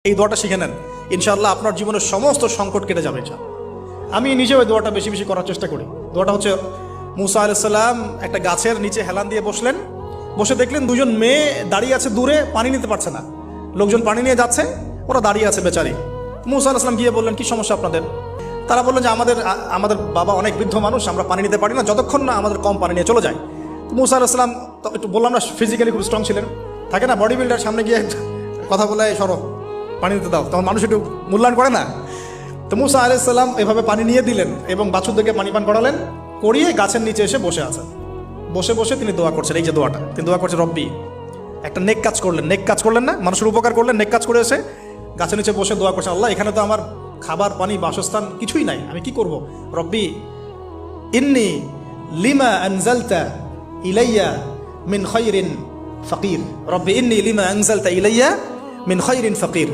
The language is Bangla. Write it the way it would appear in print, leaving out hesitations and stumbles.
এই দোয়াটা শিখে নেন, ইনশাআল্লাহ আপনার জীবনের সমস্ত সংকট কেটে যাবে। আমি নিজেও এই দোয়াটা বেশি বেশি করার চেষ্টা করি। দোয়াটা হচ্ছে, মুসা আলাইহিস সালাম একটা গাছের নিচে হেলান দিয়ে বসলেন, বসে দেখলেন দুজন মেয়ে দাঁড়িয়ে আছে দূরে, পানি নিতে পারছে না, লোকজন পানি নিয়ে যাচ্ছে, ওরা দাঁড়িয়ে আছে বেচারি। মুসা আলাইহিস সালাম গিয়ে বললেন, কি সমস্যা আপনাদের? তারা বললেন যে আমাদের বাবা অনেক বৃদ্ধ মানুষ, আমরা পানি নিতে পারি না যতক্ষণ না আমাদের কম পানি নিয়ে চলে যায়। তো মুসা আলাইহিস সালাম তো একটু বললাম না, ফিজিক্যালি খুব স্ট্রং ছিলেন, থাকে না বডি বিল্ডার, সামনে গিয়ে কথা বলে সরো পানি দিতে দাও, তখন মানুষ একটু মূল্যায়ন করে না। তো মুসা আলাইহিস সালাম এভাবে পানি নিয়ে দিলেন এবং বাছুরদেরকে পানি পান করালেন, করিয়ে গাছের নিচে এসে বসে আছেন। বসে বসে তিনি দোয়া করছেন, এই যে দোয়াটা তিনি দোয়া করছেন, রব্বি, একটা নেক কাজ করলেন না, মানুষের উপকার করলেন, নেক কাজ করে এসে গাছের নিচে বসে দোয়া করছেন, আল্লাহ এখানে তো আমার খাবার পানি বাসস্থান কিছুই নাই, আমি কি করব? রব্বি ইন্নি লিমা আনজালতা ইলাইয়া মিন খায়রিন ফাকির, রব্বি ইন্নি লিমা আনজালতা ইলাইয়া মিন খায়রিন ফাকির।